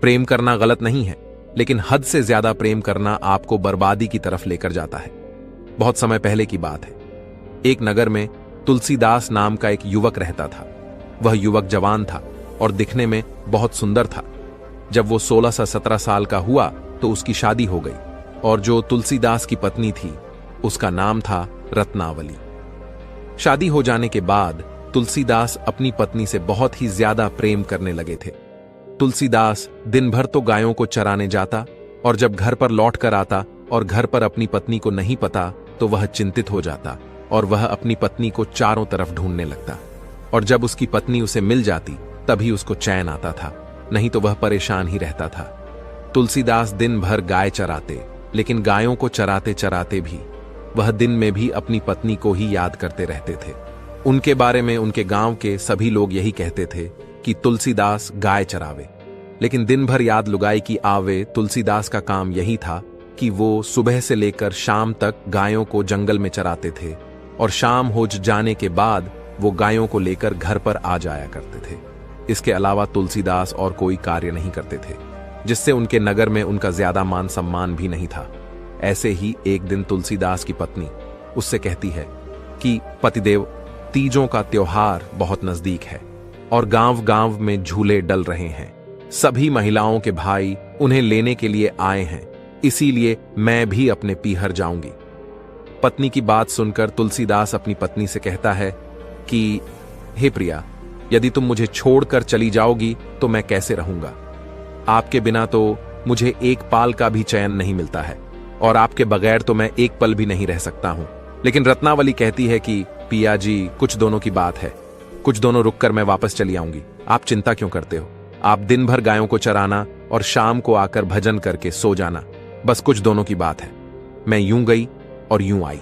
प्रेम करना गलत नहीं है, लेकिन हद से ज्यादा प्रेम करना आपको बर्बादी की तरफ लेकर जाता है। बहुत समय पहले की बात है। एक नगर में तुलसीदास नाम का एक युवक रहता था। वह युवक जवान था और दिखने में बहुत सुंदर था। जब वो 16 से 17 साल का हुआ तो उसकी शादी हो गई और जो तुलसीदास की पत्नी थी उसका नाम था रत्नावली। शादी हो जाने के बाद तुलसीदास अपनी पत्नी से बहुत ही ज्यादा प्रेम करने लगे थे। तुलसीदास दिन भर तो गायों को चराने जाता और जब घर पर लौट कर आता और घर पर अपनी पत्नी को नहीं पता तो वह चिंतित हो जाता और वह अपनी पत्नी को चारों तरफ ढूंढने लगता। और जब उसकी पत्नी उसे मिल जाती तभी उसको चैन आता था, नहीं तो वह परेशान ही रहता था। तुलसीदास दिन भर गाय चराते, लेकिन गायों को चराते चराते भी वह दिन में भी अपनी पत्नी को ही याद करते रहते थे। उनके बारे में उनके गांव के सभी लोग यही कहते थे कि तुलसीदास गाय चरावे, लेकिन दिन भर याद लुगाई की आवे। तुलसीदास का काम यही था कि वो सुबह से लेकर शाम तक गायों को जंगल में चराते थे और शाम हो जाने के बाद वो गायों को लेकर घर पर आ जाया करते थे। इसके अलावा तुलसीदास और कोई कार्य नहीं करते थे, जिससे उनके नगर में उनका ज्यादा मान सम्मान भी नहीं था। ऐसे ही एक दिन तुलसीदास की पत्नी उससे कहती है कि पतिदेव, तीजों का त्योहार बहुत नजदीक है और गांव गांव में झूले डल रहे हैं। सभी महिलाओं के भाई उन्हें लेने के लिए आए हैं, इसीलिए मैं भी अपने पीहर जाऊंगी। पत्नी की बात सुनकर तुलसीदास अपनी पत्नी से कहता है कि हे प्रिया, यदि तुम मुझे छोड़कर चली जाओगी तो मैं कैसे रहूंगा। आपके बिना तो मुझे एक पाल का भी चैन नहीं मिलता है और आपके बगैर तो मैं एक पल भी नहीं रह सकता हूं। लेकिन रत्नावली कहती है कि पिया जी, कुछ दोनों की बात है, कुछ दोनों रुककर मैं वापस चली आऊंगी। आप चिंता क्यों करते हो? आप दिन भर गायों को चराना और शाम को आकर भजन करके सो जाना, बस कुछ दोनों की बात है। मैं यूं गई और यूं आई।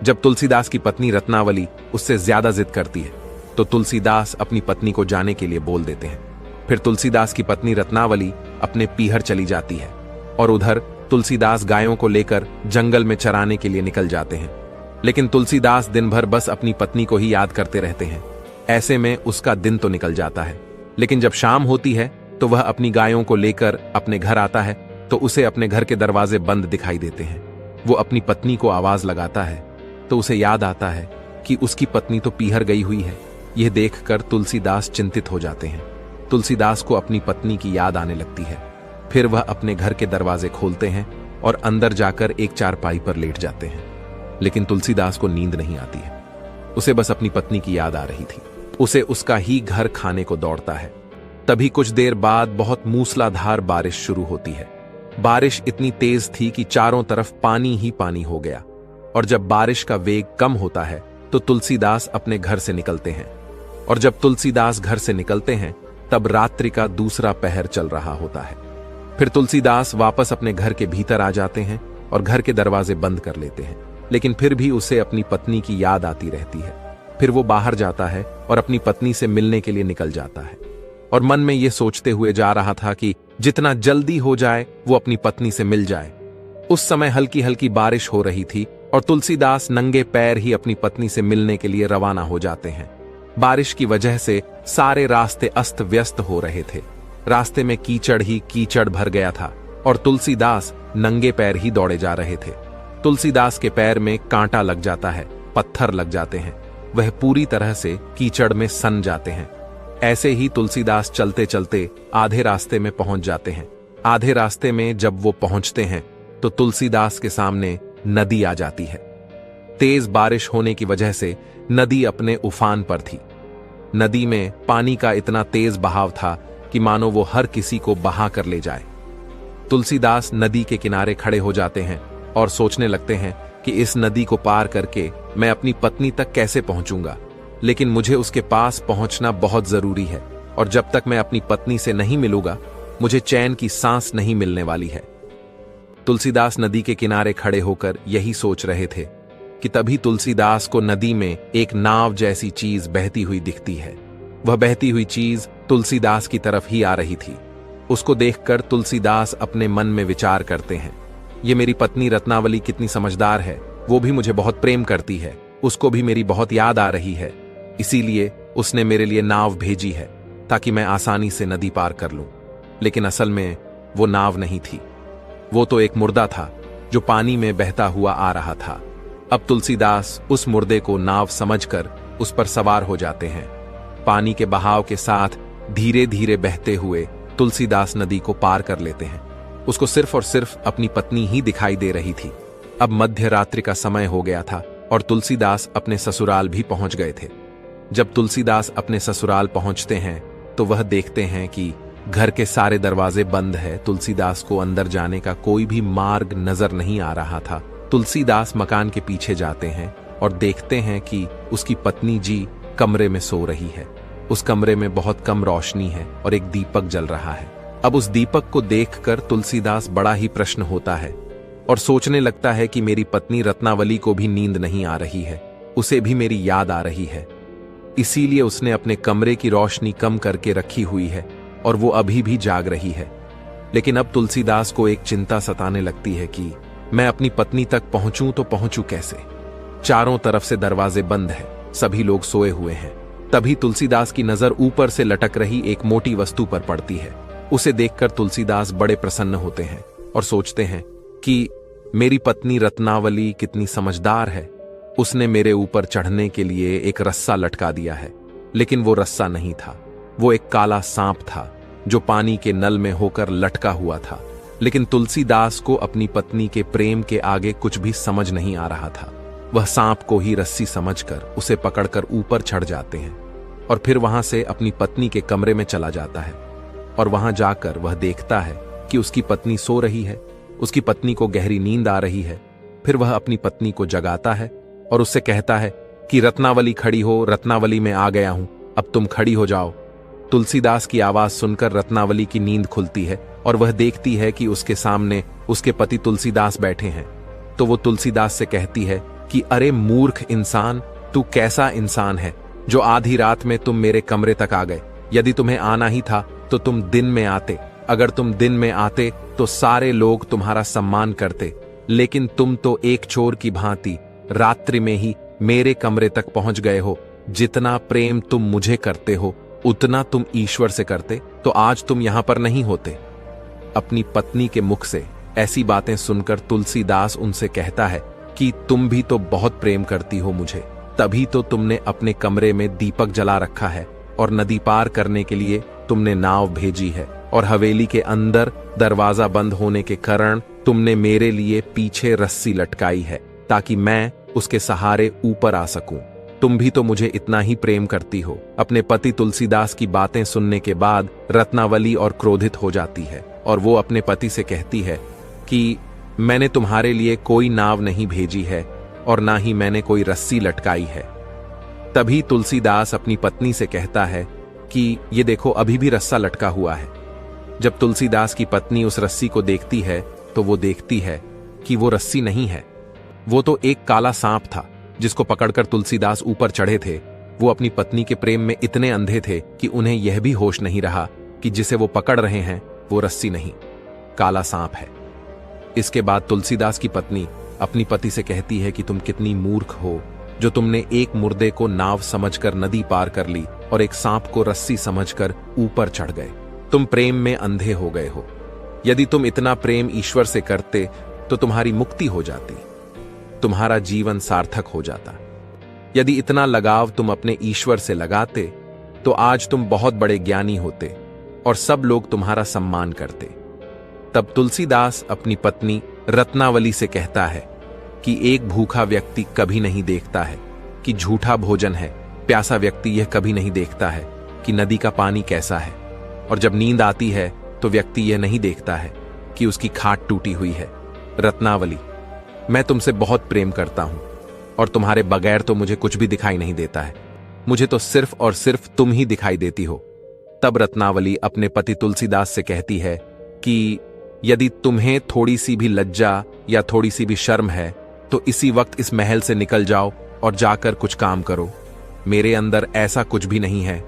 जब तुलसीदास की पत्नी रत्नावली उससे ज्यादा जिद करती है तो तुलसीदास अपनी पत्नी को जाने के लिए बोल देते हैं। फिर तुलसीदास की पत्नी रत्नावली अपने पीहर चली जाती है और उधर तुलसीदास गायों को लेकर जंगल में चराने के लिए निकल जाते हैं। लेकिन तुलसीदास दिन भर बस अपनी पत्नी को ही याद करते रहते हैं। ऐसे में उसका दिन तो निकल जाता है, लेकिन जब शाम होती है तो वह अपनी गायों को लेकर अपने घर आता है तो उसे अपने घर के दरवाजे बंद दिखाई देते हैं। वो अपनी पत्नी को आवाज लगाता है तो उसे याद आता है कि उसकी पत्नी तो पीहर गई हुई है। यह देखकर तुलसीदास चिंतित हो जाते हैं। तुलसीदास को अपनी पत्नी की याद आने लगती है। फिर वह अपने घर के दरवाजे खोलते हैं और अंदर जाकर एक चारपाई पर लेट जाते हैं। लेकिन तुलसीदास को नींद नहीं आती है, उसे बस अपनी पत्नी की याद आ रही थी। उसे उसका ही घर खाने को दौड़ता है। तभी कुछ देर बाद बहुत मूसलाधार बारिश शुरू होती है। बारिश इतनी तेज थी कि चारों तरफ पानी ही पानी हो गया। और जब बारिश का वेग कम होता है तो तुलसीदास अपने घर से निकलते हैं। और जब तुलसीदास घर से निकलते हैं तब रात्रि का दूसरा पहर चल रहा होता है। फिर तुलसीदास वापस अपने घर के भीतर आ जाते हैं और घर के दरवाजे बंद कर लेते हैं। लेकिन फिर भी उसे अपनी पत्नी की याद आती रहती है। फिर वो बाहर जाता है और अपनी पत्नी से मिलने के लिए निकल जाता है और मन में यह सोचते हुए जा रहा था कि जितना जल्दी हो जाए वो अपनी पत्नी से मिल जाए। उस समय हल्की हल्की बारिश हो रही थी और तुलसीदास नंगे पैर ही अपनी पत्नी से मिलने के लिए रवाना हो जाते हैं। बारिश की वजह से सारे रास्ते अस्त व्यस्त हो रहे थे। रास्ते में कीचड़ ही कीचड़ भर गया था और तुलसीदास नंगे पैर ही दौड़े जा रहे थे। तुलसीदास के पैर में कांटा लग जाता है, पत्थर लग जाते हैं, वह पूरी तरह से कीचड़ में सन जाते हैं। ऐसे ही तुलसीदास चलते चलते आधे रास्ते में पहुंच जाते हैं। आधे रास्ते में जब वो पहुंचते हैं तो तुलसीदास के सामने नदी आ जाती है। तेज बारिश होने की वजह से नदी अपने उफान पर थी। नदी में पानी का इतना तेज बहाव था कि मानो वो हर किसी को बहा कर ले जाए। तुलसीदास नदी के किनारे खड़े हो जाते हैं और सोचने लगते हैं कि इस नदी को पार करके मैं अपनी पत्नी तक कैसे पहुंचूंगा। लेकिन मुझे उसके पास पहुंचना बहुत जरूरी है और जब तक मैं अपनी पत्नी से नहीं मिलूंगा मुझे चैन की सांस नहीं मिलने वाली है। तुलसीदास नदी के किनारे खड़े होकर यही सोच रहे थे कि तभी तुलसीदास को नदी में एक नाव जैसी चीज बहती हुई दिखती है। वह बहती हुई चीज तुलसीदास की तरफ ही आ रही थी। उसको देखकर तुलसीदास अपने मन में विचार करते हैं, ये मेरी पत्नी रत्नावली कितनी समझदार है, वो भी मुझे बहुत प्रेम करती है, उसको भी मेरी बहुत याद आ रही है, इसीलिए उसने मेरे लिए नाव भेजी है ताकि मैं आसानी से नदी पार कर लूं। लेकिन असल में वो नाव नहीं थी। वो तो एक मुर्दा था जो पानी में बहता हुआ आ रहा था। अब तुलसीदास उस मुर्दे को नाव समझकर उस पर सवार हो जाते हैं। पानी के बहाव के साथ धीरे धीरे बहते हुए तुलसीदास नदी को पार कर लेते हैं। उसको सिर्फ और सिर्फ अपनी पत्नी ही दिखाई दे रही थी। अब मध्य रात्रि का समय हो गया था और तुलसीदास अपने ससुराल भी पहुंच गए थे। जब तुलसीदास अपने ससुराल पहुंचते हैं तो वह देखते हैं कि घर के सारे दरवाजे बंद है। तुलसीदास को अंदर जाने का कोई भी मार्ग नजर नहीं आ रहा था। तुलसीदास मकान के पीछे जाते हैं और देखते हैं कि उसकी पत्नी जी कमरे में सो रही है। उस कमरे में बहुत कम रोशनी है और एक दीपक जल रहा है। अब उस दीपक को देखकर तुलसीदास बड़ा ही प्रश्न होता है और सोचने लगता है कि मेरी पत्नी रत्नावली को भी नींद नहीं आ रही है, उसे भी मेरी याद आ रही है। इसीलिए उसने अपने कमरे की रोशनी कम करके रखी हुई है और वो अभी भी जाग रही है। लेकिन अब तुलसीदास को एक चिंता सताने लगती है कि मैं अपनी पत्नी तक पहुंचूं तो पहुंचूं कैसे। चारों तरफ से दरवाजे बंद है, सभी लोग सोए हुए हैं। तभी तुलसीदास की नजर ऊपर से लटक रही एक मोटी वस्तु पर पड़ती है। उसे देखकर तुलसीदास बड़े प्रसन्न होते हैं और सोचते हैं कि मेरी पत्नी रत्नावली कितनी समझदार है। उसने मेरे ऊपर चढ़ने के लिए एक रस्सा लटका दिया है। लेकिन वो रस्सा नहीं था, वो एक काला सांप था जो पानी के नल में होकर लटका हुआ था। लेकिन तुलसीदास को अपनी पत्नी के प्रेम के आगे कुछ भी समझ नहीं आ रहा था। वह सांप को ही रस्सी समझकर उसे पकड़कर ऊपर चढ़ जाते हैं और फिर वहां से अपनी पत्नी के कमरे में चला जाता है। और वहां जाकर वह देखता है कि उसकी पत्नी सो रही है। उसकी पत्नी को गहरी नींद आ रही है। फिर वह अपनी पत्नी को जगाता है और उससे कहता है कि रत्नावली खड़ी हो, रत्नावली मैं आ गया हूं, अब तुम खड़ी हो जाओ। तुलसीदास की आवाज सुनकर रत्नावली की नींद खुलती है और वह देखती है कि उसके सामने उसके पति तुलसीदास बैठे हैं। तो वो तुलसीदास से कहती है कि अरे मूर्ख इंसान, तू कैसा इंसान है जो आधी रात में तुम मेरे कमरे तक आ गए। यदि तुम्हें आना ही था तो तुम दिन में आते। अगर तुम दिन में आते तो सारे लोग तुम्हारा सम्मान करते, लेकिन तुम तो एक चोर की भांति रात्रि में ही मेरे कमरे तक पहुंच गए हो। जितना प्रेम तुम मुझे करते हो उतना तुम ईश्वर से करते तो आज तुम यहां पर नहीं होते। अपनी पत्नी के मुख से ऐसी बातें सुनकर तुलसीदास उनसे कहता है कि तुम भी तो बहुत प्रेम करती हो मुझे, तभी तो तुमने अपने कमरे में दीपक जला रखा है और नदी पार करने के लिए तुमने नाव भेजी है और हवेली के अंदर दरवाजा बंद होने के कारण तुमने मेरे लिए पीछे रस्सी लटकाई है ताकि मैं उसके सहारे ऊपर आ सकूं। तुम भी तो मुझे इतना ही प्रेम करती हो। अपने पति तुलसीदास की बातें सुनने के बाद रत्नावली और क्रोधित हो जाती है और वो अपने पति से कहती है कि मैंने तुम्हारे लिए कोई नाव नहीं भेजी है और ना ही मैंने कोई रस्सी लटकाई है। तभी तुलसीदास अपनी पत्नी से कहता है कि ये देखो, अभी भी रस्सा लटका हुआ है। जब तुलसीदास की पत्नी उस रस्सी को देखती है तो वो देखती है कि वो रस्सी नहीं है, वो तो एक काला सांप था जिसको पकड़कर तुलसीदास ऊपर चढ़े थे। वो अपनी पत्नी के प्रेम में इतने अंधे थे कि उन्हें यह भी होश नहीं रहा कि जिसे वो पकड़ रहे हैं वो रस्सी नहीं, काला सांप है। इसके बाद तुलसीदास की पत्नी अपनी पति से कहती है कि तुम कितनी मूर्ख हो जो तुमने एक मुर्दे को नाव समझकर नदी पार कर ली और एक सांप को रस्सी समझकर ऊपर चढ़ गए। तुम प्रेम में अंधे हो गए हो। यदि तुम इतना प्रेम ईश्वर से करते तो तुम्हारी मुक्ति हो जाती, तुम्हारा जीवन सार्थक हो जाता। यदि इतना लगाव तुम अपने ईश्वर से लगाते तो आज तुम बहुत बड़े ज्ञानी होते और सब लोग तुम्हारा सम्मान करते। तब तुलसीदास अपनी पत्नी रत्नावली से कहता है कि एक भूखा व्यक्ति कभी नहीं देखता है कि झूठा भोजन है, प्यासा व्यक्ति यह कभी नहीं देखता है कि नदी का पानी कैसा है, और जब नींद आती है तो व्यक्ति यह नहीं देखता है कि उसकी खाट टूटी हुई है। रत्नावली, मैं तुमसे बहुत प्रेम करता हूं और तुम्हारे बगैर तो मुझे कुछ भी दिखाई नहीं देता है। मुझे तो सिर्फ और सिर्फ तुम ही दिखाई देती हो। तब रत्नावली अपने पति तुलसीदास से कहती है कि यदि तुम्हें थोड़ी सी भी लज्जा या थोड़ी सी भी शर्म है तो इसी वक्त इस महल से निकल जाओ और जाकर कुछ काम करो। मेरे अंदर ऐसा कुछ भी नहीं है।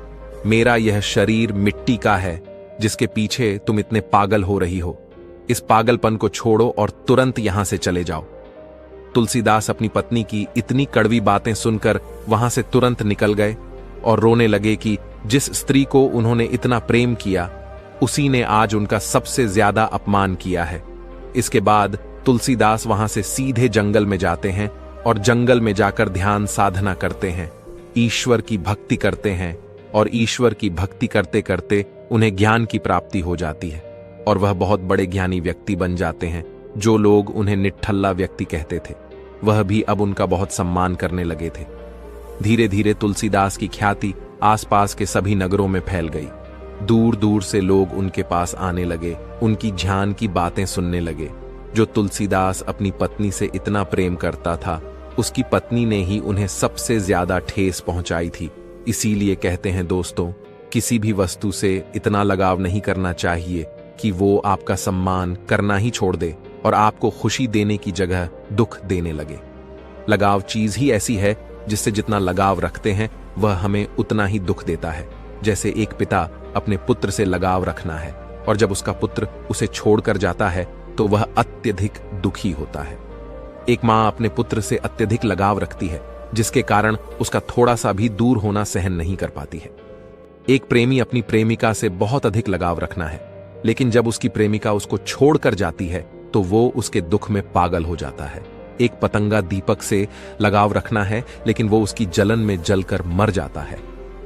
मेरा यह शरीर मिट्टी का है जिसके पीछे तुम इतने पागल हो रही हो। इस पागलपन को छोड़ो और तुरंत यहां से चले जाओ। तुलसीदास अपनी पत्नी की इतनी कड़वी बातें सुनकर वहां से तुरंत निकल गए और रोने लगे कि जिस स्त्री को उन्होंने इतना प्रेम किया उसी ने आज उनका सबसे ज्यादा अपमान किया है। इसके बाद तुलसीदास वहां से सीधे जंगल में जाते हैं और जंगल में जाकर ध्यान साधना करते हैं, ईश्वर की भक्ति करते हैं और ईश्वर की भक्ति करते करते उन्हें ज्ञान की प्राप्ति हो जाती है और वह बहुत बड़े ज्ञानी व्यक्ति बन जाते हैं। जो लोग उन्हें निठल्ला व्यक्ति कहते थे वह भी अब उनका बहुत सम्मान करने लगे थे। धीरे धीरे तुलसीदास की ख्याति आसपास के सभी नगरों में फैल गई। दूर दूर से लोग उनके पास आने लगे, उनकी ध्यान की बातें सुनने लगे। जो तुलसीदास अपनी पत्नी से इतना प्रेम करता था, उसकी पत्नी ने ही उन्हें सबसे ज्यादा ठेस पहुंचाई थी। इसीलिए कहते हैं दोस्तों, किसी भी वस्तु से इतना लगाव नहीं करना चाहिए कि वो आपका सम्मान करना ही छोड़ दे और आपको खुशी देने की जगह दुख देने लगे। लगाव चीज ही ऐसी है जिससे जितना लगाव रखते हैं वह हमें उतना ही दुख देता है। जैसे एक पिता अपने पुत्र से लगाव रखना है और जब उसका पुत्र उसे छोड़कर जाता है तो वह अत्यधिक दुखी होता है। एक मां अपने पुत्र से अत्यधिक लगाव रखती है जिसके कारण उसका थोड़ा सा भी दूर होना सहन नहीं कर पाती है। एक प्रेमी अपनी प्रेमिका से बहुत अधिक लगाव रखना है, लेकिन जब उसकी प्रेमिका उसको छोड़कर जाती है तो वो उसके दुख में पागल हो जाता है। एक पतंगा दीपक से लगाव रखना है, लेकिन वो उसकी जलन में जलकर मर जाता है।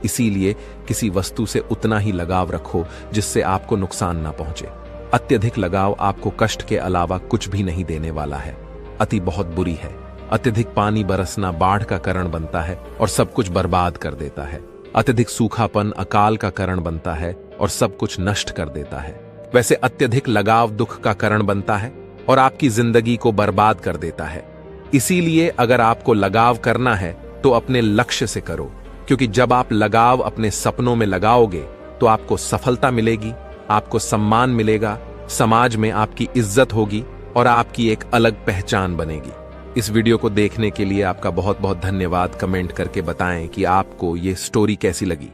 इसीलिए किसी वस्तु से उतना ही लगाव रखो जिससे आपको नुकसान ना पहुंचे। अत्यधिक लगाव आपको कष्ट के अलावा कुछ भी नहीं देने वाला है। अति बहुत बुरी है। अत्यधिक पानी बरसना बाढ़ का कारण बनता है और सब कुछ बर्बाद कर देता है। अत्यधिक सूखापन अकाल का कारण बनता है और सब कुछ नष्ट कर देता है। वैसे अत्यधिक लगाव दुख का कारण बनता है और आपकी जिंदगी को बर्बाद कर देता है। इसीलिए अगर आपको लगाव करना है तो अपने लक्ष्य से करो, क्योंकि जब आप लगाव अपने सपनों में लगाओगे तो आपको सफलता मिलेगी, आपको सम्मान मिलेगा, समाज में आपकी इज्जत होगी और आपकी एक अलग पहचान बनेगी। इस वीडियो को देखने के लिए आपका बहुत बहुत धन्यवाद। कमेंट करके बताएं कि आपको ये स्टोरी कैसी लगी।